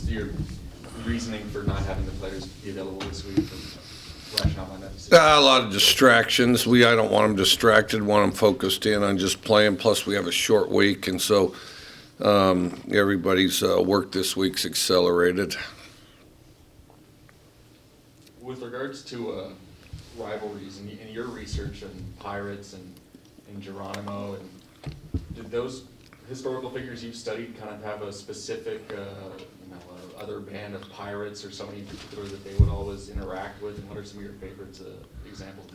just your reasoning for not having the players be available this week, and rationale behind that decision? A lot of distractions. I don't want them distracted. Want them focused in on just playing. Plus, we have a short week, and so everybody's work this week's accelerated. With regards to rivalries and your research on Pirates and Geronimo, and did those historical figures you've studied kind of have a specific, other band of pirates or somebody in particular that they would always interact with? And what are some of your favorite examples of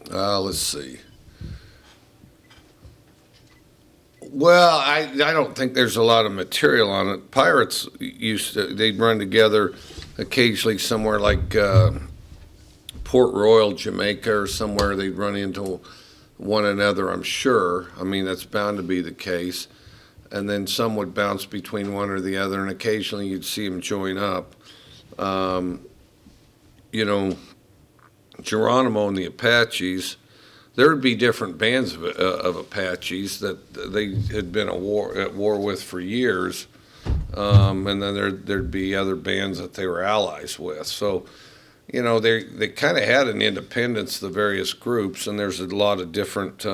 that? Let's see. Well, I don't think there's a lot of material on it. Pirates they'd run together occasionally somewhere like Port Royal, Jamaica, or somewhere. They'd run into one another, I'm sure. I mean, that's bound to be the case. And then some would bounce between one or the other, and occasionally you'd see them join up. Geronimo and the Apaches, there would be different bands of Apaches that they had been at war with for years, and then there'd be other bands that they were allies with. So, they kind of had an independence, the various groups, and there's a lot of different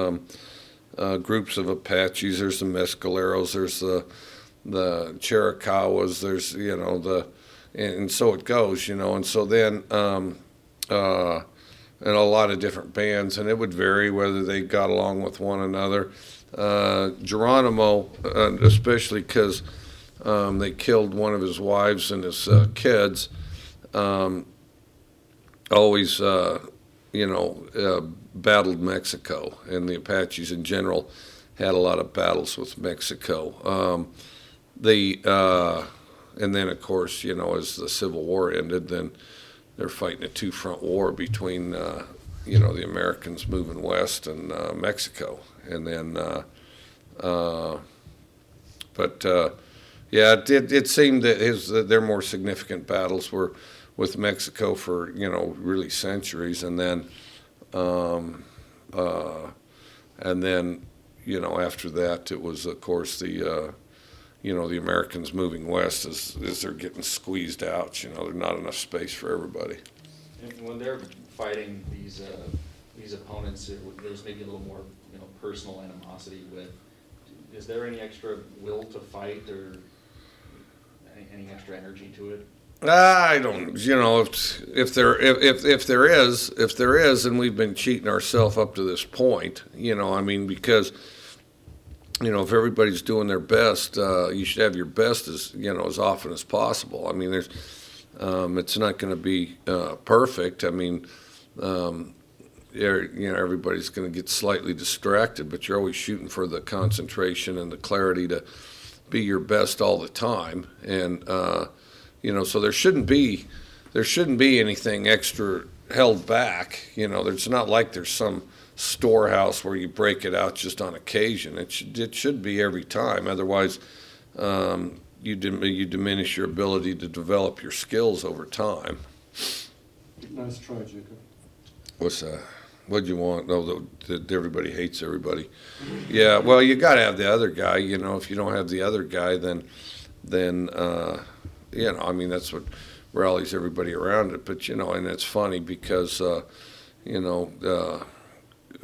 groups of Apaches. There's the Mescaleros, there's the Chiricahuas, there's and so it goes, and so then and a lot of different bands, and it would vary whether they got along with one another. Geronimo, especially because they killed one of his wives and his kids, always, battled Mexico, and the Apaches in general had a lot of battles with Mexico. And then, of course, as the Civil War ended, then they're fighting a two-front war between, the Americans moving west and Mexico. And then, it seemed that their more significant battles were with Mexico for, really centuries. And then, after that, it was, of course, the Americans moving west as they're getting squeezed out. There's not enough space for everybody. And when they're fighting these opponents, there's maybe a little more personal animosity with. Is there any extra will to fight or any extra energy to it? I don't. If there is, and we've been cheating ourselves up to this point. Because. If everybody's doing their best, you should have your best as often as possible. I mean, it's not going to be perfect. I mean, everybody's going to get slightly distracted, but you're always shooting for the concentration and the clarity to be your best all the time. And so there shouldn't be anything extra held back. It's not like there's some storehouse where you break it out just on occasion. It should be every time. Otherwise, you diminish your ability to develop your skills over time. Nice try, Jacob. What's that? What'd you want? No, that everybody hates everybody. Yeah, well, you got to have the other guy. If you don't have the other guy, then that's what rallies everybody around it. But and it's funny because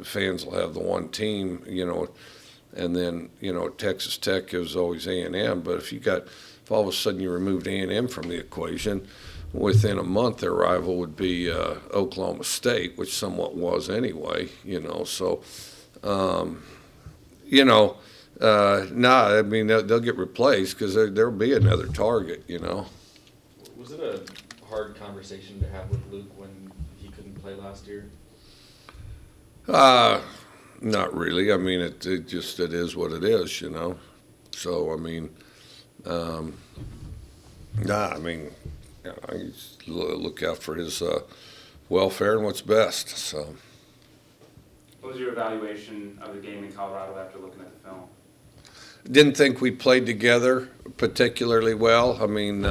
fans will have the one team, and then Texas Tech is always A&M. But if all of a sudden you removed A&M from the equation, within a month their rival would be Oklahoma State, which somewhat was anyway. So they'll get replaced because there'll be another target. Was it a hard conversation to have with Luke when he couldn't play last year? Not really. I mean, it is what it is, So, I mean, I just look out for his welfare and what's best. So. What was your evaluation of the game in Colorado after looking at the film? Didn't think we played together particularly well. I mean,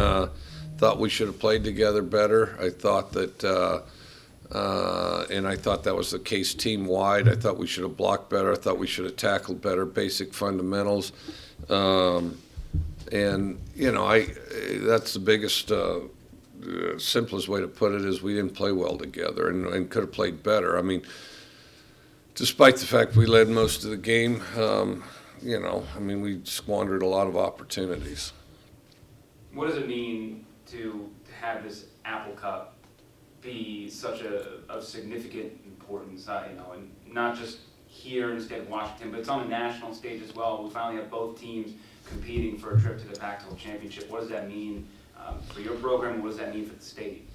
thought we should have played together better. I thought that And I thought that was the case team-wide. I thought we should have blocked better. I thought we should have tackled better basic fundamentals. And, that's the biggest, simplest way to put it is we didn't play well together and could have played better. I mean, despite the fact we led most of the game, we squandered a lot of opportunities. What does it mean to have this Apple Cup be such of significant importance, and not just here in the state of Washington, but it's on the national stage as well. We finally have both teams competing for a trip to the Pac-12 championship. What does that mean for your program? What does that mean for the state?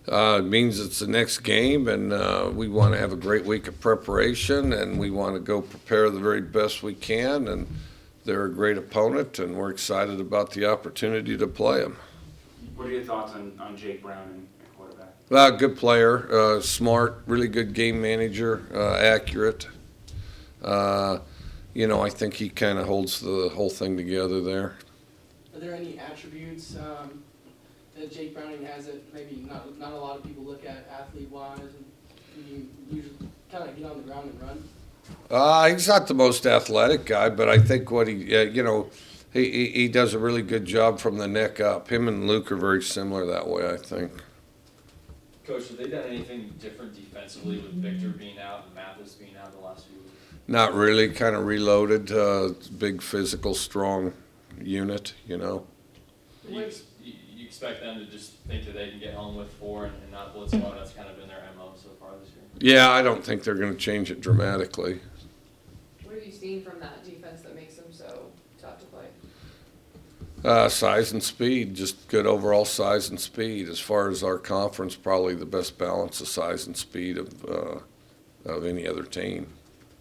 It means it's the next game, and we want to have a great week of preparation, and we want to go prepare the very best we can, and they're a great opponent, and we're excited about the opportunity to play them. What are your thoughts on Jake Brown at quarterback? Good player, smart, really good game manager, accurate. I think he kind of holds the whole thing together there. Are there any attributes that Jake Browning has that maybe not a lot of people look at athlete-wise, and you usually kind of get on the ground and run? He's not the most athletic guy, but I think what he does a really good job from the neck up. Him and Luke are very similar that way, I think. Coach, have they done anything different defensively with Victor being out and Mathis being out the last few weeks? Not really, kind of reloaded, big physical, strong unit, You expect them to just think that they can get home with 4 and not blitz low? That's kind of been their MO so far this year. Yeah, I don't think they're going to change it dramatically. What have you seen from that defense that makes them so tough to play? Size and speed, just good overall size and speed. As far as our conference, probably the best balance of size and speed of any other team.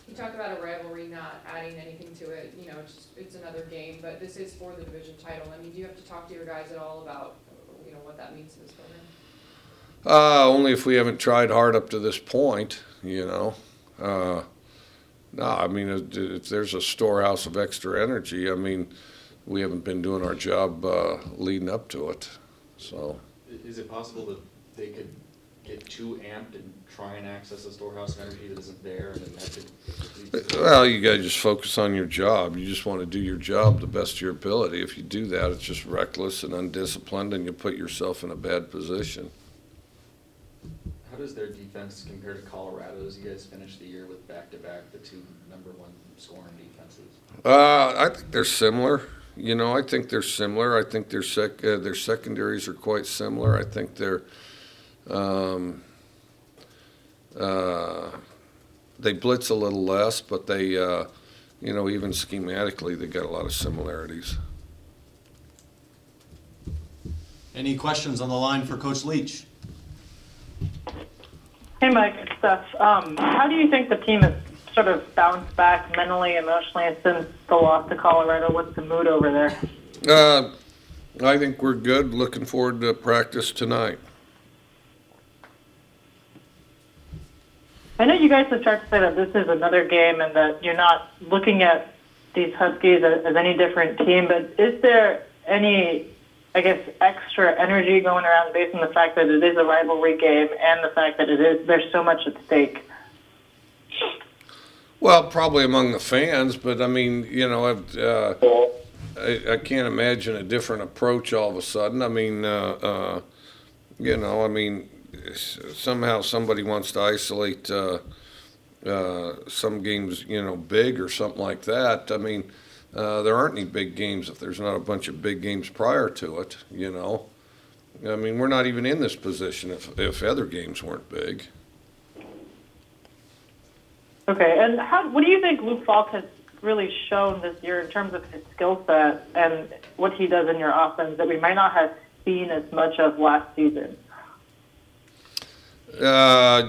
You talk about a rivalry not adding anything to it, it's another game, but this is for the division title. I mean, do you have to talk to your guys at all about, what that means to this program? Only if we haven't tried hard up to this point, No, I mean, if there's a storehouse of extra energy, we haven't been doing our job leading up to it, so. Is it possible that they could get too amped and try and access a storehouse of energy that isn't there, and then that could... Well, you got to just focus on your job. You just want to do your job the best of your ability. If you do that, it's just reckless and undisciplined, and you put yourself in a bad position. How does their defense compare to Colorado's? You guys finished the year with back-to-back, the 2 number 1 scoring defenses. I think they're similar. I think they're similar. I think their secondaries are quite similar. I think they're they blitz a little less, but they, even schematically, they got a lot of similarities. Any questions on the line for Coach Leach? Hey, Mike, it's Steph. How do you think the team has sort of bounced back mentally, emotionally since the loss to Colorado? What's the mood over there? I think we're good. Looking forward to practice tonight. I know you guys have tried to say that this is another game and that you're not looking at these Huskies as any different team, but is there any, extra energy going around based on the fact that it is a rivalry game and the fact that there's so much at stake? Well, probably among the fans, but I can't imagine a different approach all of a sudden. Somehow somebody wants to isolate some games, big or something like that. There aren't any big games if there's not a bunch of big games prior to it, we're not even in this position if other games weren't big. Okay, and what do you think Luke Falk has really shown this year in terms of his skill set and what he does in your offense that we might not have seen as much of last season? I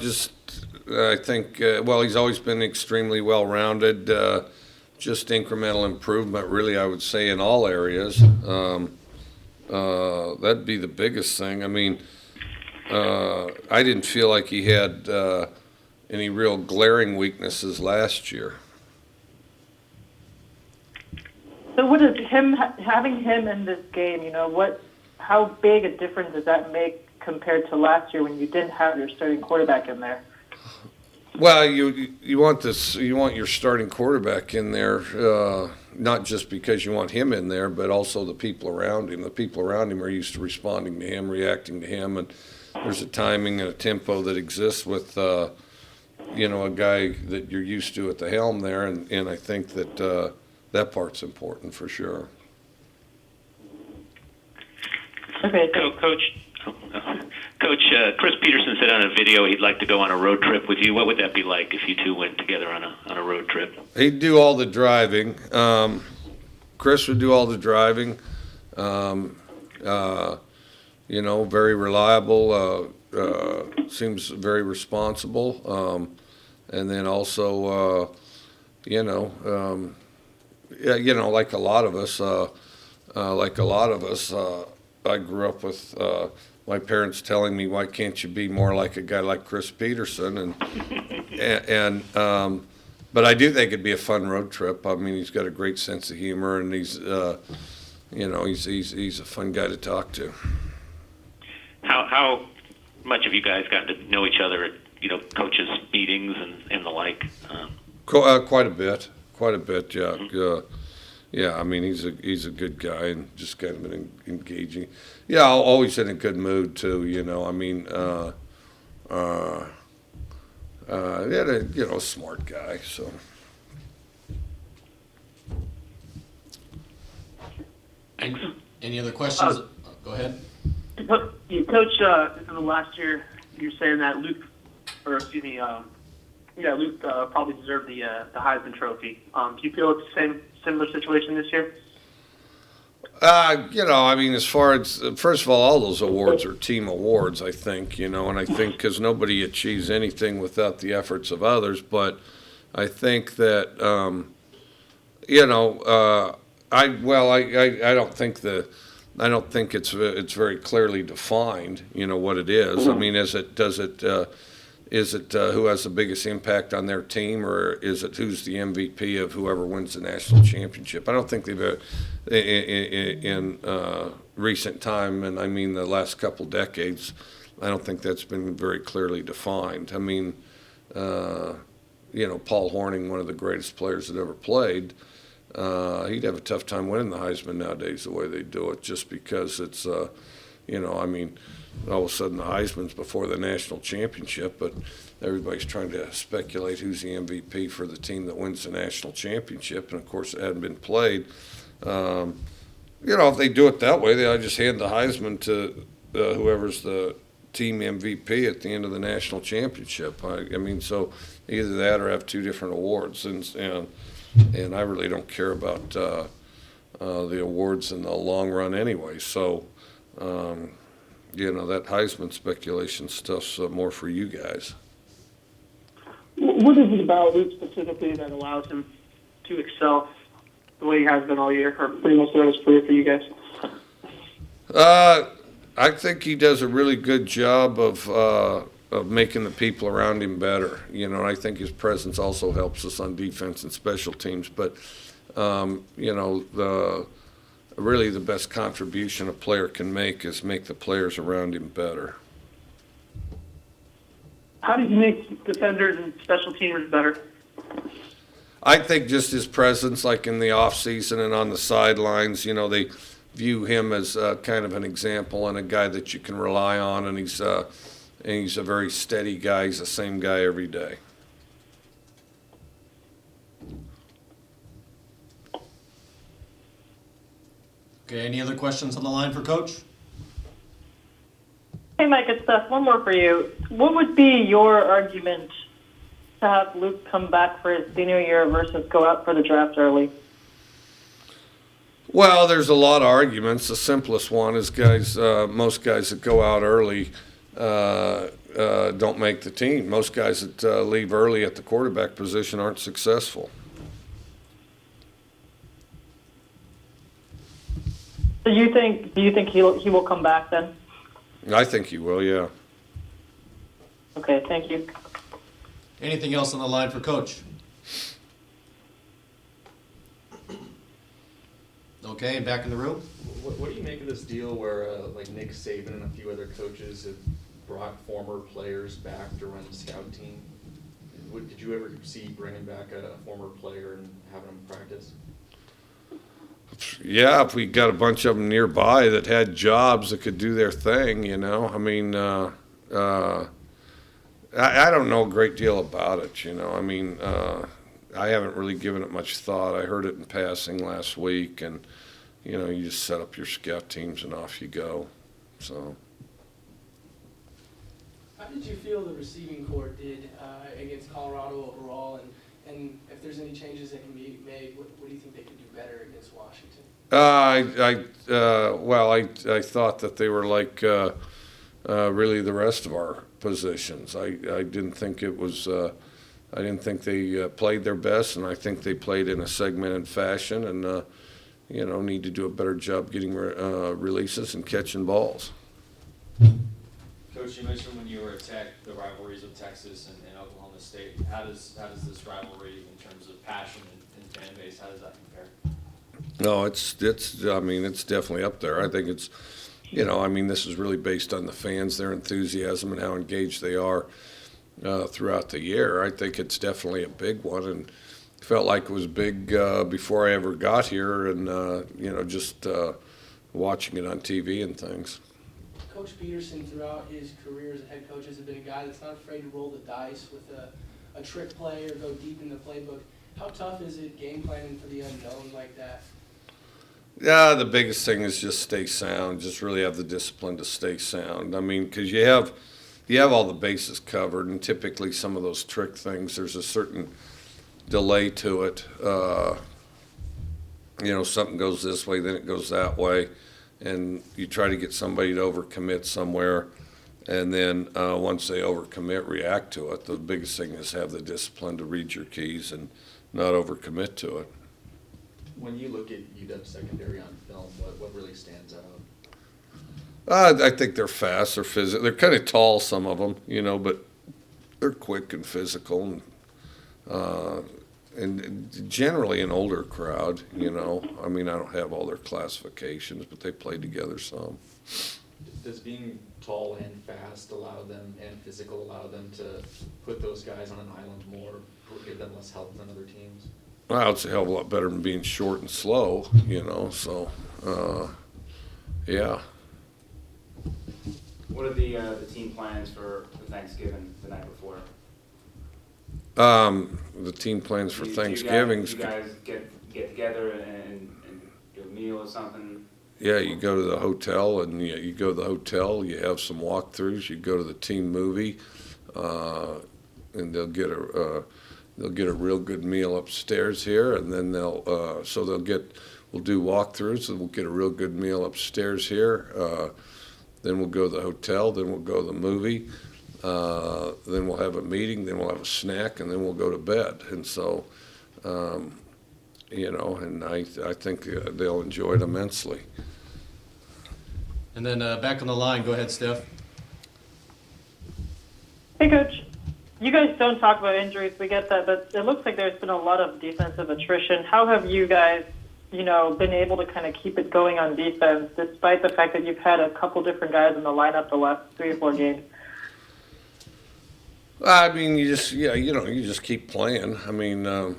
think, he's always been extremely well-rounded, just incremental improvement, really, I would say, in all areas. That'd be the biggest thing. I didn't feel like he had any real glaring weaknesses last year. So what is having him in this game, how big a difference does that make compared to last year when you didn't have your starting quarterback in there? Well, you want this. You want your starting quarterback in there, not just because you want him in there, but also the people around him. The people around him are used to responding to him, reacting to him, and there's a timing and a tempo that exists with, a guy that you're used to at the helm there, and I think that that part's important for sure. Okay. Coach, Chris Peterson said on a video he'd like to go on a road trip with you. What would that be like if you two went together on a road trip? He'd do all the driving. Chris would do all the driving. Very reliable. Seems very responsible. And then also, like a lot of us, I grew up with my parents telling me, "Why can't you be more like a guy like Chris Peterson?" But I do think it'd be a fun road trip. I mean, he's got a great sense of humor, and he's a fun guy to talk to. How much have you guys gotten to know each other at coaches' meetings and the like? Quite a bit. Yeah. Yeah, I mean, he's a good guy and just kind of been engaging. Yeah, always in a good mood too. I mean, smart guy. So. Any other questions? Go ahead. Coach, in the last year, you're saying that Luke probably deserved the Heisman Trophy. Do you feel it's the similar situation this year? I mean, as far as, first of all those awards are team awards, I think, and I think because nobody achieves anything without the efforts of others, but I think that, I don't think it's very clearly defined, what it is. I mean, is it who has the biggest impact on their team, or is it who's the MVP of whoever wins the national championship? I don't think they've in recent time, and I mean the last couple decades, I don't think that's been very clearly defined. I mean, Paul Hornung, one of the greatest players that ever played, he'd have a tough time winning the Heisman nowadays the way they do it, just because it's, I mean, all of a sudden the Heisman's before the national championship, but everybody's trying to speculate who's the MVP for the team that wins the national championship, and of course it hadn't been played. If they do it that way, they just hand the Heisman to whoever's the team MVP at the end of the national championship. I mean, so either that or have two different awards, and I really don't care about the awards in the long run anyway. So, that Heisman speculation stuff's more for you guys. What is it about Luke specifically that allows him to excel the way he has been all year, or pretty much throughout his career for you guys? I think he does a really good job of making the people around him better. I think his presence also helps us on defense and special teams. But, really the best contribution a player can make is make the players around him better. How do you make defenders and special teamers better? I think just his presence, like in the off season and on the sidelines, they view him as kind of an example and a guy that you can rely on, and he's a very steady guy. He's the same guy every day. Okay, any other questions on the line for Coach? Hey, Mike, it's Steph. One more for you. What would be your argument to have Luke come back for his senior year versus go out for the draft early? Well, there's a lot of arguments. The simplest one is most guys that go out early don't make the team. Most guys that leave early at the quarterback position aren't successful. So do you think he will come back then? I think he will, yeah. Okay, thank you. Anything else on the line for Coach? Okay, back in the room. What do you make of this deal where, like Nick Saban and a few other coaches have brought former players back to run the scout team? Did you ever see bringing back a former player and having them practice? Yeah, if we got a bunch of them nearby that had jobs that could do their thing, you know. I mean, I don't know a great deal about it, you know. I mean, I haven't really given it much thought. I heard it in passing last week, and, you know, you just set up your scout teams and off you go. So. How did you feel the receiving corps did against Colorado overall, and if there's any changes that can be made, what do you think they could do better against Washington? I thought that they were like really the rest of our positions. I didn't think it was. I didn't think they played their best, and I think they played in a segmented fashion, and you know, need to do a better job getting releases and catching balls. Coach, you mentioned when you were at Tech, the rivalries of Texas and Oklahoma State. How does this rivalry, in terms of passion and fan base, how does that compare? No, I mean, it's definitely up there. I think it's, you know, I mean, this is really based on the fans, their enthusiasm, and how engaged they are throughout the year. I think it's definitely a big one, and felt like it was big before I ever got here, and you know, just watching it on TV and things. Coach Peterson, throughout his career as a head coach, has been a guy that's not afraid to roll the dice with a trick play or go deep in the playbook. How tough is it game planning for the unknown like that? Yeah, the biggest thing is just stay sound. Just really have the discipline to stay sound. I mean, because you have all the bases covered, and typically some of those trick things, there's a certain delay to it. You know, something goes this way, then it goes that way, and you try to get somebody to overcommit somewhere, and then once they overcommit, react to it. The biggest thing is have the discipline to read your keys and not overcommit to it. When you look at UW secondary on film, what really stands out? I think they're fast, they're physical, they're kind of tall, some of them, you know, but they're quick and physical, and generally an older crowd, you know. I mean, I don't have all their classifications, but they play together some. Does being tall and fast allow them, and physical allow them to put those guys on an island more, give them less help than other teams? Well, it's a hell of a lot better than being short and slow, you know, so, yeah. What are the team plans for Thanksgiving the night before? The team plans for Thanksgiving. Do you guys get together and do a meal or something? Yeah, you go to the hotel, and you go to the hotel, you have some walkthroughs, you go to the team movie, and they'll get a real good meal upstairs here, and then we'll do walkthroughs, and we'll get a real good meal upstairs here. Then we'll go to the hotel, then we'll go to the movie, then we'll have a meeting, then we'll have a snack, and then we'll go to bed. And so, you know, and I think they'll enjoy it immensely. And then back on the line, go ahead, Steph. Hey, Coach. You guys don't talk about injuries, we get that, but it looks like there's been a lot of defensive attrition. How have you guys, you know, been able to kind of keep it going on defense, despite the fact that you've had a couple different guys in the lineup the last 3 or 4 games? I mean, you just keep playing. I mean, you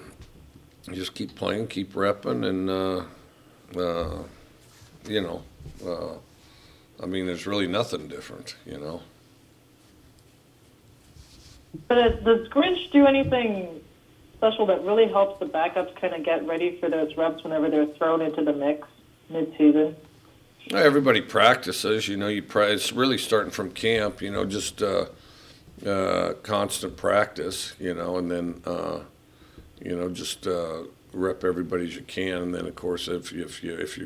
just keep playing, keep repping, and, you know, I mean, there's really nothing different, you know. But does Grinch do anything special that really helps the backups kind of get ready for those reps whenever they're thrown into the mix mid-season? Everybody practices, you know. It's really starting from camp, you know, just constant practice, you know, and then, you know, just rep everybody as you can, and then of course if you're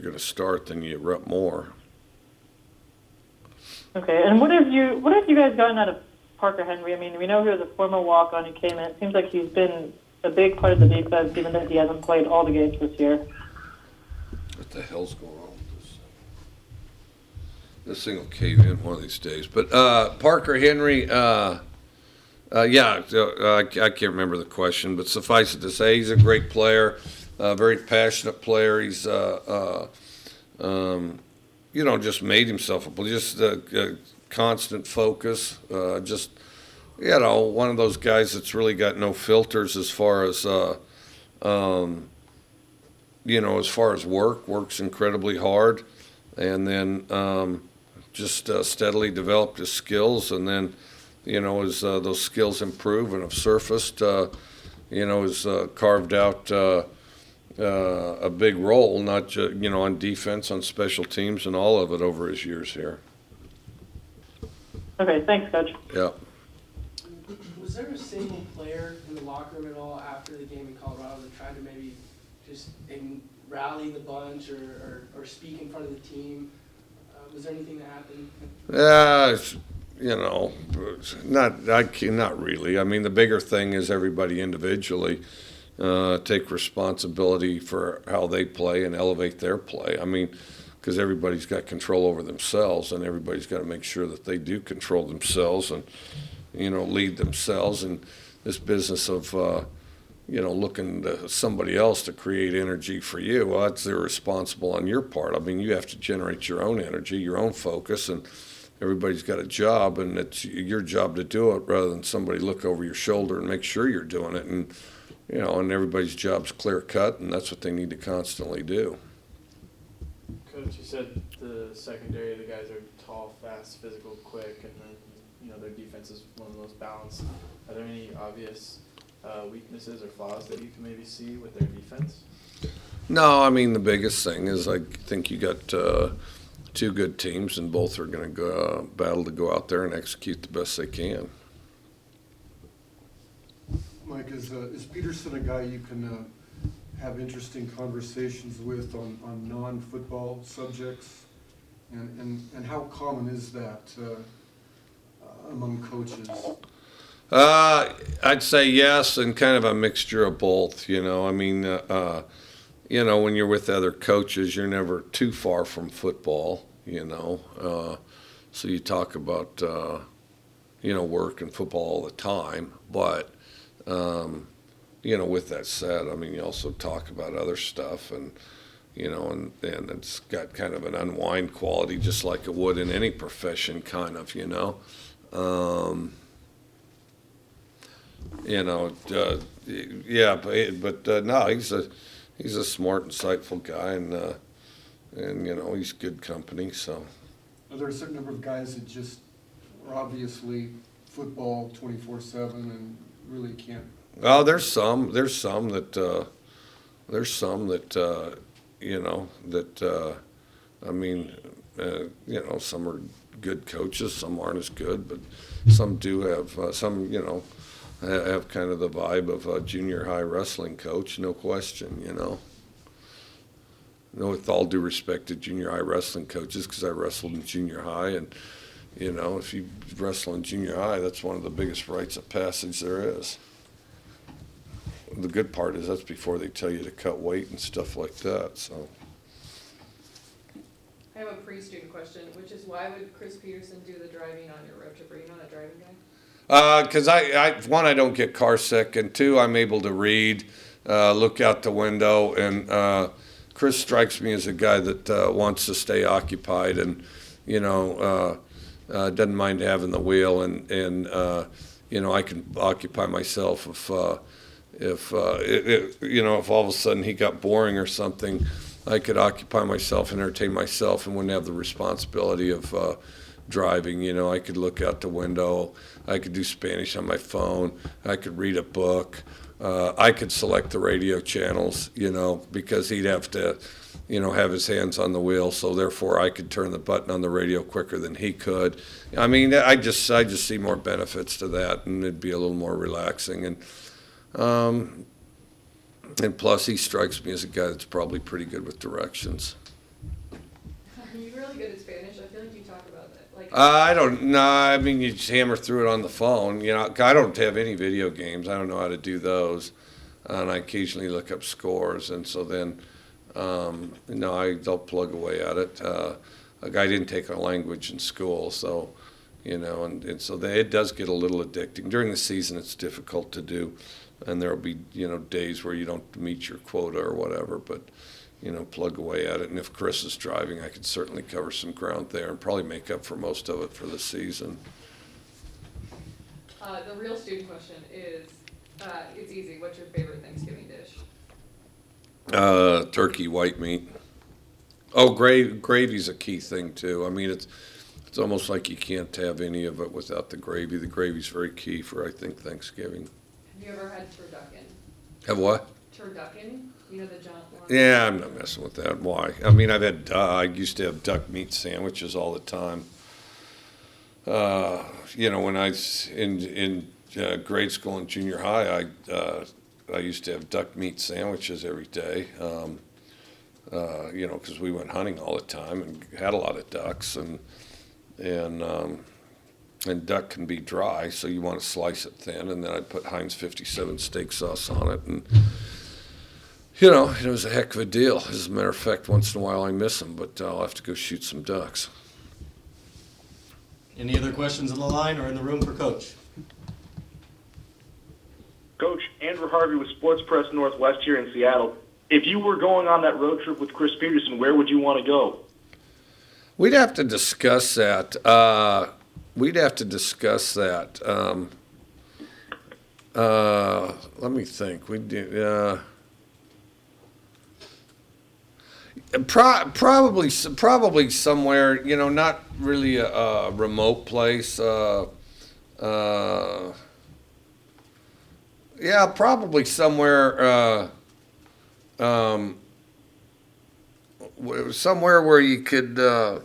going to start, then you rep more. Okay, and what have you guys gotten out of Parker Henry? I mean, we know he was a former walk-on who came in. It seems like he's been a big part of the defense, even though he hasn't played all the games this year. What the hell's going on with this? This thing will cave in one of these days. But Parker Henry, I can't remember the question, but suffice it to say, he's a great player, very passionate player. He's just made himself just a constant focus, just, one of those guys that's really got no filters as far as, as far as works incredibly hard, and then just steadily developed his skills, and then, as those skills improve and have surfaced, has carved out a big role, not just, on defense, on special teams, and all of it over his years here. Okay, thanks, Coach. Yeah. Was there a single player in the locker room at all after the game in Colorado that tried to maybe just rally the bunch or speak in front of the team? Was there anything that happened? Not really. I mean, the bigger thing is everybody individually take responsibility for how they play and elevate their play. I mean, because everybody's got control over themselves, and everybody's got to make sure that they do control themselves and, lead themselves. And this business of, looking to somebody else to create energy for you, well, that's irresponsible on your part. I mean, you have to generate your own energy, your own focus, and everybody's got a job, and it's your job to do it rather than somebody look over your shoulder and make sure you're doing it. And, and everybody's job's clear cut, and that's what they need to constantly do. Coach, you said the secondary, the guys are tall, fast, physical, quick, and then, their defense is one of the most balanced. Are there any obvious weaknesses or flaws that you can maybe see with their defense? No, I mean, the biggest thing is I think you got two good teams, and both are going to battle to go out there and execute the best they can. Mike, is Peterson a guy you can have interesting conversations with on non-football subjects? And how common is that among coaches? I'd say yes, and kind of a mixture of both. I mean, when you're with other coaches, you're never too far from football. So you talk about work and football all the time, but with that said, I mean, you also talk about other stuff, and and it's got kind of an unwind quality, just like it would in any profession, kind of, no, he's a smart, insightful guy, and he's good company. So, are there a certain number of guys that just are obviously football 24/7 and really can't? Well, there's some that some are good coaches, some aren't as good, but some do have some have kind of the vibe of a junior high wrestling coach, no question. With all due respect to junior high wrestling coaches, because I wrestled in junior high, and if you wrestle in junior high, that's one of the biggest rites of passage there is. The good part is that's before they tell you to cut weight and stuff like that. So. I have a pre-student question, which is why would Chris Peterson do the driving on your road trip? Are you not a driving guy? Because I don't get car sick, and two, I'm able to read, look out the window, and Chris strikes me as a guy that wants to stay occupied, and doesn't mind having the wheel, and I can occupy myself if all of a sudden he got boring or something, I could occupy myself, entertain myself, and wouldn't have the responsibility of driving. I could look out the window, I could do Spanish on my phone, I could read a book, I could select the radio channels, because he'd have to, have his hands on the wheel, so therefore I could turn the button on the radio quicker than he could. I mean, I just see more benefits to that, and it'd be a little more relaxing. And plus, he strikes me as a guy that's probably pretty good with directions. Are you really good at Spanish? I feel like you talk about that. I don't know. I mean, you just hammer through it on the phone. I don't have any video games. I don't know how to do those. And I occasionally look up scores. And so then, I'll plug away at it. I didn't take a language in school, so, and so it does get a little addicting. During the season, it's difficult to do. And there'll be, days where you don't meet your quota or whatever. But, plug away at it. And if Chris is driving, I could certainly cover some ground there and probably make up for most of it for the season. The real student question is, it's easy. What's your favorite Thanksgiving dish? Turkey, white meat. Oh, gravy's a key thing too. I mean, it's almost like you can't have any of it without the gravy. The gravy's very key for, I think, Thanksgiving. Have you ever had turducken? Have what? Turducken? You know the giant one? Yeah, I'm not messing with that. Why? I mean, I used to have duck meat sandwiches all the time. When I was in grade school and junior high, I used to have duck meat sandwiches every day. Because we went hunting all the time and had a lot of ducks, and duck can be dry, so you want to slice it thin, and then I'd put Heinz 57 steak sauce on it, and it was a heck of a deal. As a matter of fact, once in a while I miss them, but I'll have to go shoot some ducks. Any other questions on the line or in the room for Coach? Coach, Andrew Harvey with Sports Press Northwest here in Seattle. If you were going on that road trip with Chris Peterson, where would you want to go? We'd have to discuss that. Let me think. Probably somewhere, not really a remote place. Yeah, probably somewhere. Somewhere where you could, where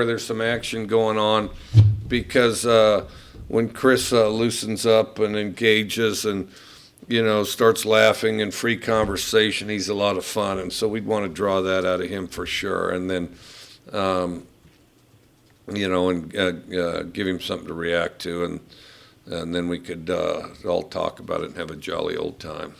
there's some action going on, because when Chris loosens up and engages and starts laughing and free conversation, he's a lot of fun, and so we'd want to draw that out of him for sure, and then give him something to react to, and then we could all talk about it and have a jolly old time.